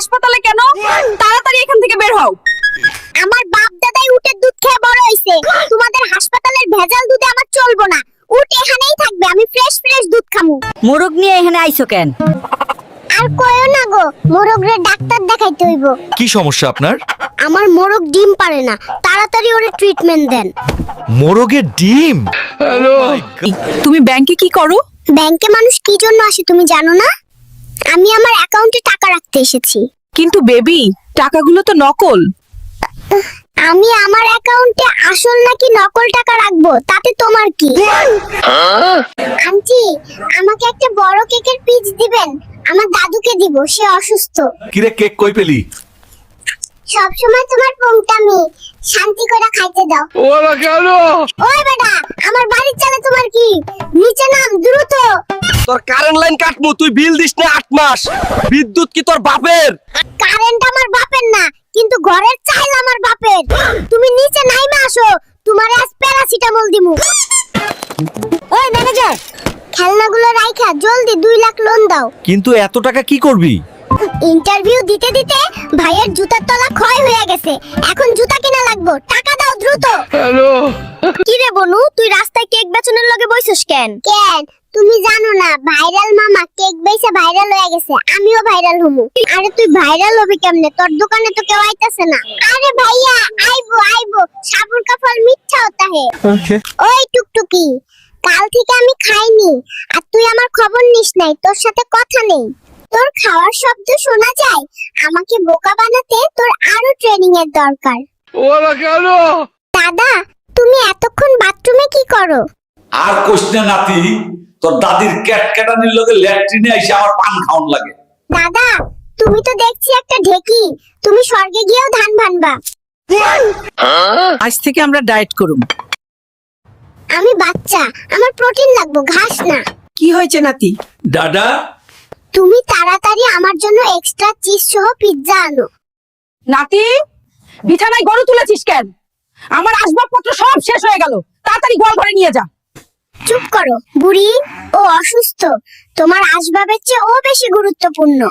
হাসপাতালে কেন? তাড়াতাড়ি এখান থেকে বের হও। আমার বাপ দাদাই উটের দুধ খেয়ে বড় হইছে, তোমাদের হাসপাতালের ভেজাল দুধে আমার চলবো না। উট এখানেই থাকবে, আমি ফ্রেশ ফ্রেশ দুধ খামু। মোরগ নিয়ে এখানে আইছো কেন? আর কইও না গো, মোরগরে ডাক্তার দেখাইতে হইব। কি সমস্যা আপনার? আমার মোরগ ডিম পারে না, তাড়াতাড়ি ওরে ট্রিটমেন্ট দেন। মোরগের ডিম? তুমি ব্যাংকে কি করো? ব্যাংকে মানুষ কি জন্য আসে তুমি জানো না? আমি আমার অ্যাকাউন্টে টাকা রাখতে এসেছি। কিন্তু বেবি, টাকাগুলো তো নকল। আমি আমার অ্যাকাউন্টে আসল নাকি নকল টাকা রাখবো তাতে তোমার কি? আন্টি, আমাকে একটা বড় কেকের পিস দিবেন, আমার দাদুকে দিব, সে অসুস্থ। কিরে কেক কই পেলি? সব সময় তোমার পোংটামি, শান্তি করে খাইতে দাও। ওরা কেন? ওই বেটা, আমার বাড়ির চালে তোমার কি? নিচে নাম দ্রুত। তোর কারেন্ট লাইন কাটমু, তুই বিল দিস না 8 মাস। বিদ্যুৎ কি তোর বাপের? কারেন্ট আমার বাপের না, কিন্তু ঘরের চাইল আমার বাপের। তুমি নিচে নাইমা আসো, তোমার আজ প্যারাসিটামল দিমু। ওই ম্যানেজার, খেলনাগুলো রাইখা জলদি 2 লাখ লোন দাও। কিন্তু এত টাকা কি করবি? ইন্টারভিউ দিতে দিতে ভাইয়ের জুতার তলা ক্ষয় হয়ে গেছে, এখন জুতা কিনা লাগবো, টাকা দাও দ্রুত। হ্যালো, কি রে বনু, তুই রাস্তায় কেক বেচনের লগে বইছস কেন? কেন তুমি জানো না, ভাইরাল মামা কেক বেচে ভাইরাল হয়ে গেছে, আমিও ভাইরাল হমু। আরে তুই ভাইরাল হবি কেমনে? তোর দোকানে তো কেউ আইতাছে না। আরে ভাইয়া, আইবো আইবো, সাবুর কা ফল মিঠা হতা হে। ওই টুকটুকি, কাল থেকে আমি খাইনি, আর তুই আমার খবর নিস নাই, তোর সাথে কথা নেই। তোর খাওয়ার শব্দ শোনা যায়, আমাকে বোকা বানাতে তোর আরো ট্রেনিং এর দরকার। ওরা কেন? দাদা, তুমি এতক্ষণ বাথরুমে কি করো? আর কোশ্চেন নাতি, তোর দাদির ক্যাটকাটানির লগে ল্যাট্রিনে এসে আমার পান খাওন লাগে। দাদা, তুমি তো দেখছি একটা ঢেকি, তুমি স্বর্গে গিয়েও ধান ভানবা। আজ থেকে আমরা ডায়েট করুম। আমি বাচ্চা, আমার প্রোটিন লাগবে, ঘাস না। কি হয়েছে নাতি? দাদা, তুমি তাড়াতাড়ি আমার জন্য এক্সট্রা চিজ সহ পিৎজা আনো। নাতি, বিছানায় গরু তুলেছিস কেন? আমার আসবাবপত্র সব শেষ হয়ে গেল, তাড়াতাড়ি গোয়াল ঘরে নিয়ে যা। চুপ করো বুড়ি, ও অসুস্থ, তোমার আসবাবের চেয়ে ও বেশি গুরুত্বপূর্ণ।